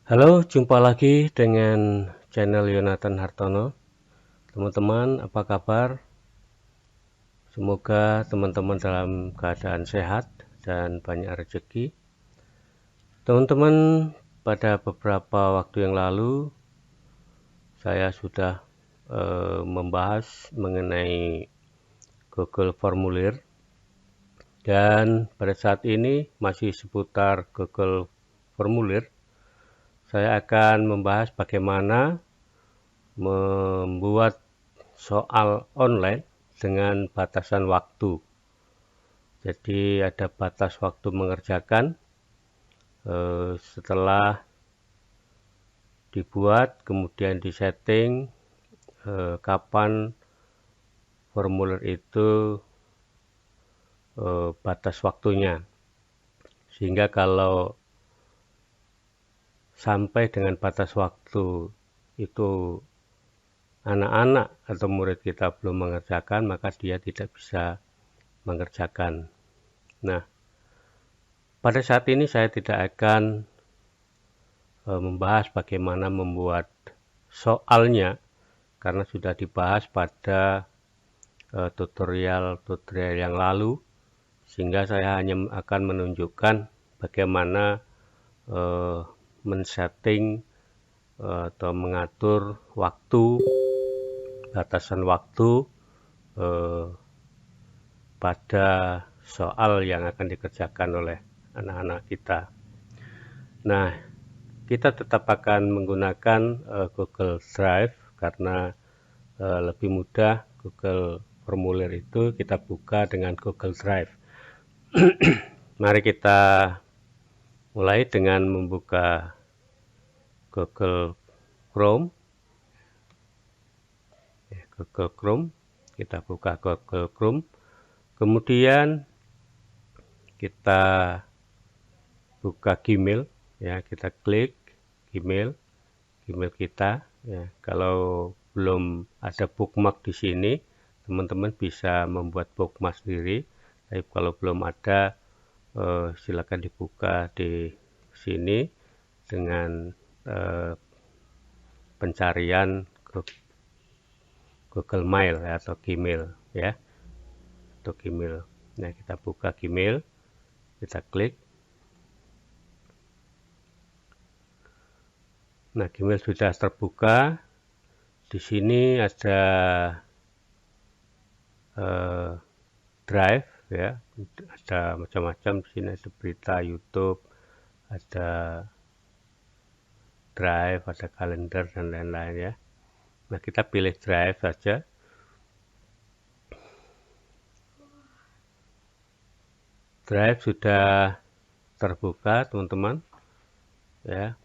Halo, jumpa lagi dengan channel Yonatan Hartono. Teman-teman, apa kabar? Semoga teman-teman dalam keadaan sehat dan banyak rezeki. Teman-teman, pada beberapa waktu yang lalu saya sudah membahas mengenai Google Formulir, dan pada saat ini masih seputar Google Formulir. Saya akan membahas bagaimana membuat soal online dengan batasan waktu. Jadi ada batas waktu mengerjakan. Setelah dibuat, kemudian disetting kapan formulir itu batas waktunya. Sehingga kalau sampai dengan batas waktu itu anak-anak atau murid kita belum mengerjakan, maka dia tidak bisa mengerjakan. Nah, pada saat ini saya tidak akan membahas bagaimana membuat soalnya, karena sudah dibahas pada tutorial yang lalu, sehingga saya hanya akan menunjukkan bagaimana men-setting atau mengatur waktu, batasan waktu pada soal yang akan dikerjakan oleh anak-anak kita. Nah, kita tetap akan menggunakan Google Drive karena lebih mudah. Google Formulir itu kita buka dengan Google Drive. Mari kita mulai dengan membuka Google Chrome. Google Chrome, kita buka Google Chrome. Kemudian kita buka Gmail, ya, kita klik Gmail kita, ya. Kalau belum ada bookmark di sini, teman-teman bisa membuat bookmark sendiri. Tapi kalau belum ada, silakan dibuka di sini dengan pencarian Google Mail, ya, atau Gmail, ya, atau Gmail. Nah, kita buka Gmail, kita klik. Nah, Gmail sudah terbuka. Di sini ada Drive, ya, ada macam-macam. Di sini ada berita YouTube, ada Drive, ada kalender dan lain-lain, ya. Nah, kita pilih Drive saja. Drive sudah terbuka, teman-teman, ya.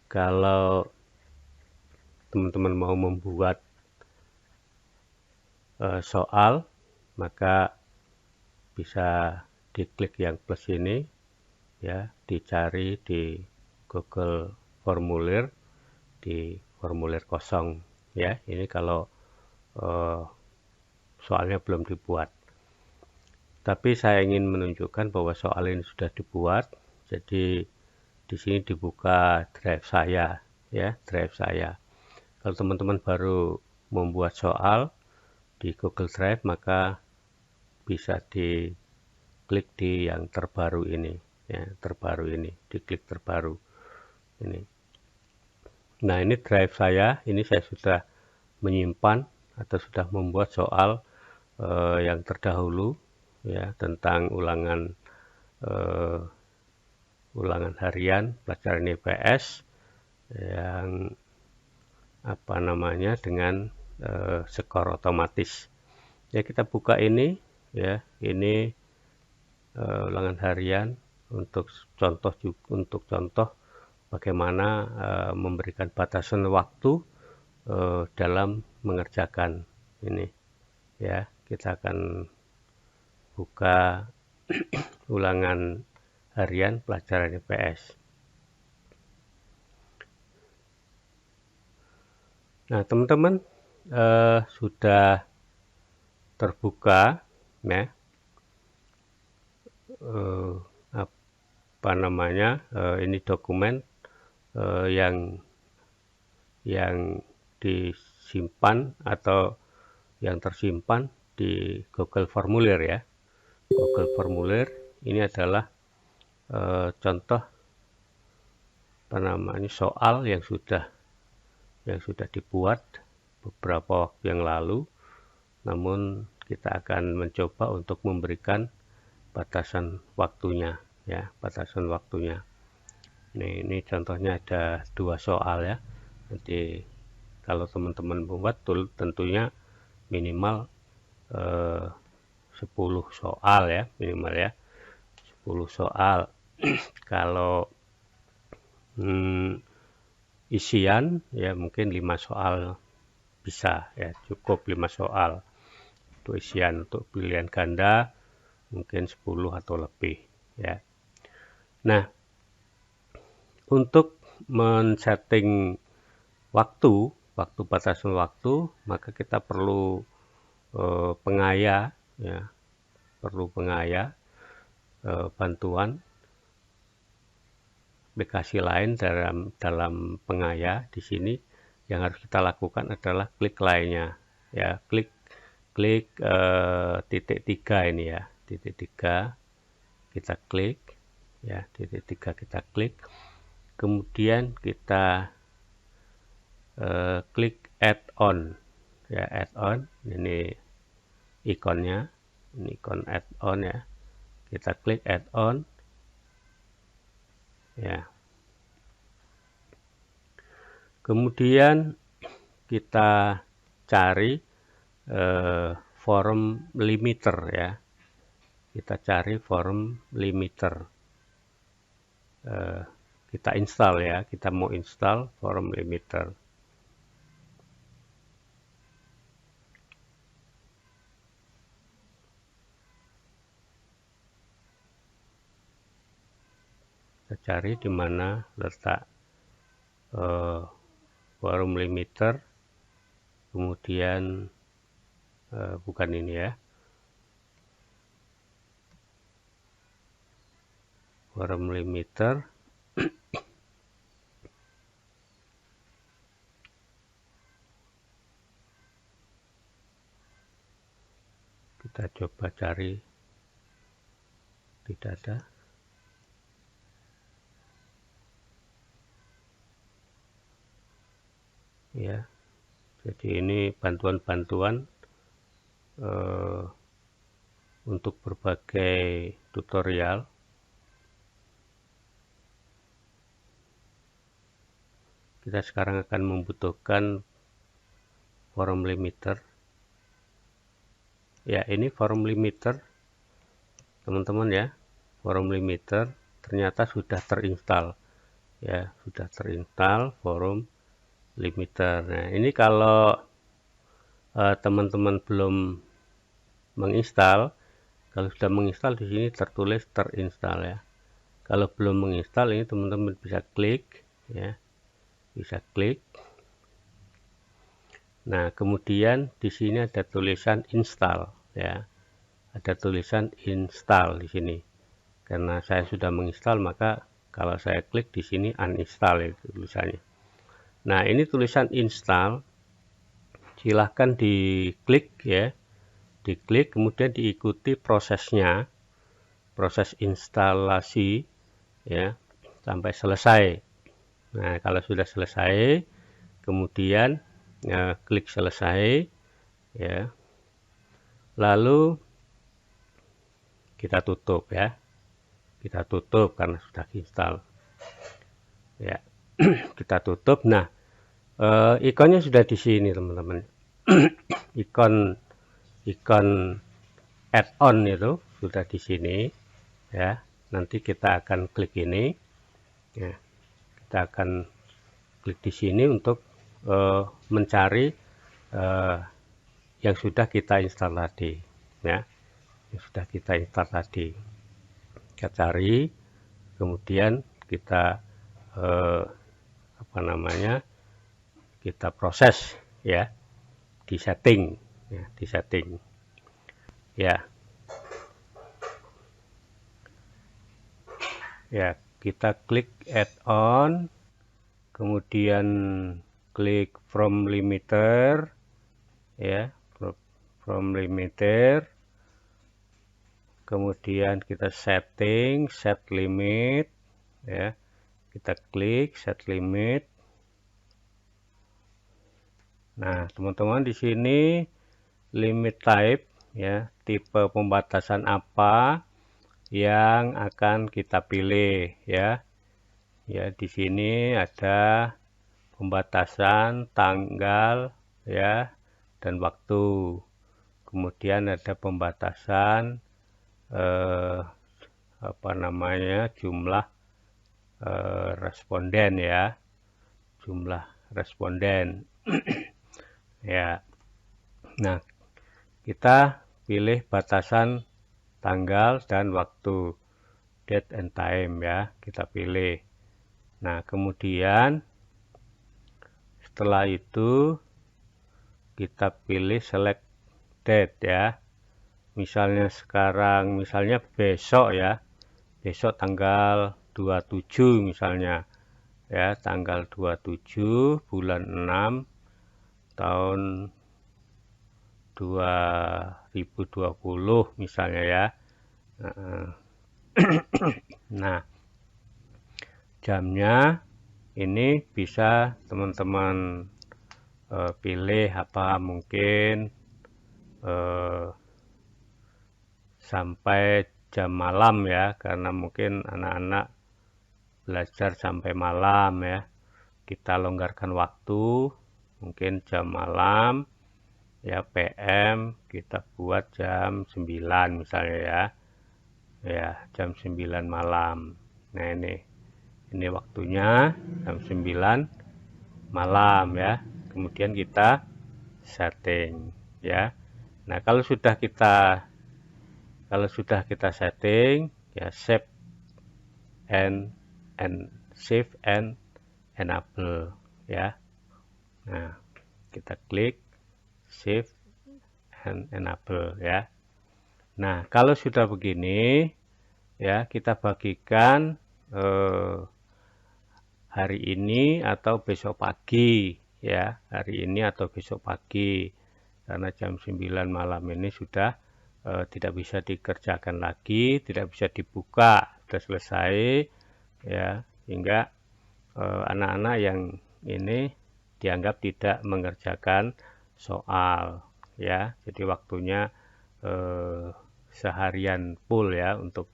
Kalau teman-teman mau membuat soal, maka bisa diklik yang plus ini, ya, dicari di Google Formulir, di formulir kosong, ya. Ini kalau soalnya belum dibuat. Tapi saya ingin menunjukkan bahwa soal ini sudah dibuat. Jadi di sini dibuka drive saya, ya, drive saya. Kalau teman-teman baru membuat soal di Google Drive, maka bisa diklik di yang terbaru ini, ya, terbaru ini, diklik terbaru ini. Nah, ini drive saya, ini saya sudah menyimpan atau sudah membuat soal yang terdahulu, ya, tentang ulangan harian pelajaran IPS yang apa namanya dengan skor otomatis. Ya, kita buka ini, ya, ini ulangan harian untuk contoh bagaimana memberikan batasan waktu dalam mengerjakan ini, ya. Kita akan buka ulangan harian pelajaran IPS. Nah, teman-teman, sudah terbuka, ya, ini dokumen yang disimpan atau yang tersimpan di Google Formulir ya. Google Formulir ini adalah contoh soal yang sudah dibuat beberapa waktu yang lalu, namun kita akan mencoba untuk memberikan batasan waktunya ya, batasan waktunya. Ini contohnya ada 2 soal ya. Nanti kalau teman-teman membuat tentunya minimal 10 soal ya, minimal ya 10 soal. Kalau isian ya mungkin 5 soal bisa ya, cukup 5 soal untuk isian. Untuk pilihan ganda mungkin 10 atau lebih ya. Nah, untuk men-setting waktu batasan waktu, maka kita perlu pengaya ya, bantuan aplikasi lain dalam pengaya. Di sini yang harus kita lakukan adalah klik lainnya ya, klik titik 3 ini ya, titik 3 kita klik ya, titik 3 kita klik, kemudian kita klik add-on ya, add-on ini ikonnya, ini ikon add-on ya, kita klik add-on ya. Kemudian kita cari form limiter ya, kita cari form limiter, kita install ya, kita mau install form limiter. Kita cari di mana letak form limiter, kemudian bukan ini ya, form limiter. Kita coba cari, tidak ada. Ya, jadi ini bantuan-bantuan untuk berbagai tutorial. Kita sekarang akan membutuhkan form limiter. Ya, ini form limiter teman-teman ya, form limiter ternyata sudah terinstall ya, sudah terinstall form limiter. Nah, ini kalau teman-teman belum menginstal, kalau sudah menginstal di sini tertulis terinstall ya. Kalau belum menginstal, ini teman-teman bisa klik ya, bisa klik. Nah, kemudian di sini ada tulisan install ya, ada tulisan install di sini. Karena saya sudah menginstal, maka kalau saya klik di sini uninstall itu tulisannya. Nah, ini tulisan install, silahkan diklik ya, diklik kemudian diikuti prosesnya, proses instalasi ya sampai selesai. Nah, kalau sudah selesai, kemudian klik selesai ya, lalu kita tutup ya, kita tutup karena sudah install ya. Kita tutup. Nah, ikonnya sudah di sini teman-teman. ikon add-on itu sudah di sini ya. Nanti kita akan klik ini ya, kita akan klik di sini untuk mencari yang sudah kita install tadi ya, yang sudah kita install tadi. Kita cari, kemudian kita kita proses ya, di setting ya, di setting ya. Ya, kita klik add-on, kemudian klik from limiter, ya, from limiter, kemudian kita setting, set limit, ya, kita klik set limit. Nah, teman-teman di sini limit type, ya, tipe pembatasan apa yang akan kita pilih, ya. Ya, di sini ada pembatasan tanggal, ya, dan waktu. Kemudian ada pembatasan jumlah responden, ya, jumlah responden. Ya, nah, kita pilih batasan tanggal dan waktu, date and time, ya, kita pilih. Nah, kemudian setelah itu kita pilih select date, ya. Misalnya sekarang, misalnya besok, ya, besok tanggal 27 misalnya, ya, tanggal 27 bulan 6 tahun 2020 misalnya, ya. Nah, jamnya ini bisa teman-teman pilih apa, mungkin sampai jam malam, ya, karena mungkin anak-anak belajar sampai malam, ya. Kita longgarkan waktu, mungkin jam malam, ya, PM kita buat jam 9 misalnya, ya. Ya, jam 9 malam. Nah, ini waktunya jam 9 malam, ya. Kemudian kita setting, ya. Nah, kalau sudah kita setting, ya, save and enable, ya. Nah, kita klik save and enable, ya. Nah, kalau sudah begini, ya, kita bagikan hari ini atau besok pagi, ya, hari ini atau besok pagi, karena jam 9 malam ini sudah tidak bisa dikerjakan lagi, tidak bisa dibuka, sudah selesai, ya, sehingga anak-anak yang ini dianggap tidak mengerjakan soal, ya. Jadi waktunya seharian full, ya, untuk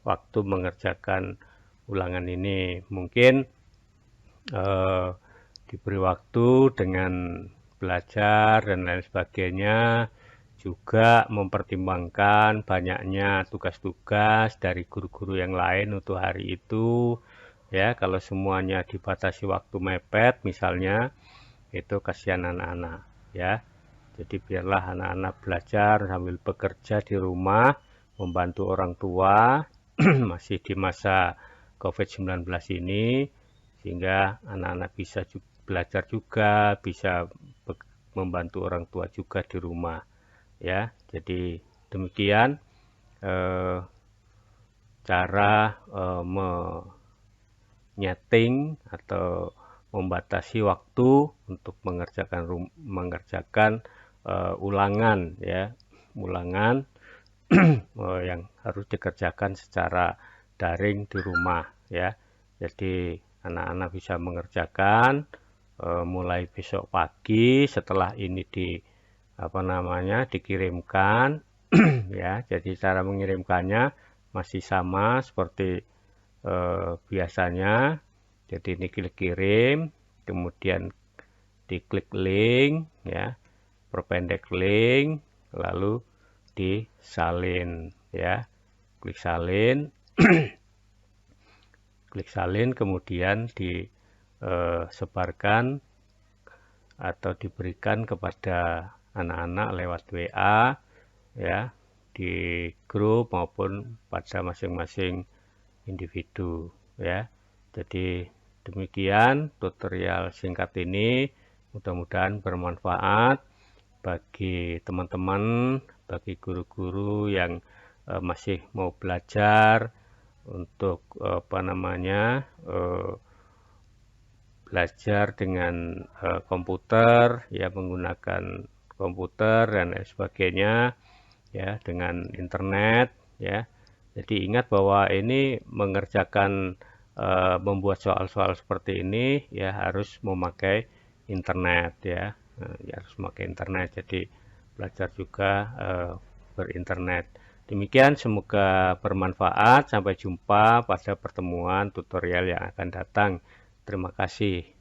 waktu mengerjakan ulangan ini. Mungkin diberi waktu dengan belajar dan lain sebagainya, juga mempertimbangkan banyaknya tugas-tugas dari guru-guru yang lain untuk hari itu, ya. Kalau semuanya dibatasi waktu mepet misalnya, itu kasihan anak-anak, ya. Jadi biarlah anak-anak belajar sambil bekerja di rumah, membantu orang tua masih di masa COVID-19 ini, sehingga anak-anak bisa belajar juga, bisa membantu orang tua juga di rumah, ya. Jadi demikian cara menyeting atau membatasi waktu untuk mengerjakan ulangan, ya, ulangan yang harus dikerjakan secara daring di rumah, ya. Jadi anak-anak bisa mengerjakan mulai besok pagi setelah ini dikirimkan, ya. Jadi cara mengirimkannya masih sama seperti biasanya. Jadi ini klik kirim, kemudian diklik link, ya, perpendek link, lalu disalin, ya. Klik salin, klik salin, kemudian disebarkan atau diberikan kepada anak-anak lewat WA, ya, di grup maupun pada masing-masing individu, ya. Jadi demikian tutorial singkat ini, mudah-mudahan bermanfaat bagi teman-teman bagi guru-guru yang masih mau belajar untuk belajar dengan komputer, ya, menggunakan komputer dan lain sebagainya, ya, dengan internet, ya. Jadi ingat bahwa ini mengerjakan membuat soal-soal seperti ini, ya, harus memakai internet, ya. Ya, harus memakai internet. Jadi belajar juga berinternet. Demikian, semoga bermanfaat. Sampai jumpa pada pertemuan tutorial yang akan datang. Terima kasih.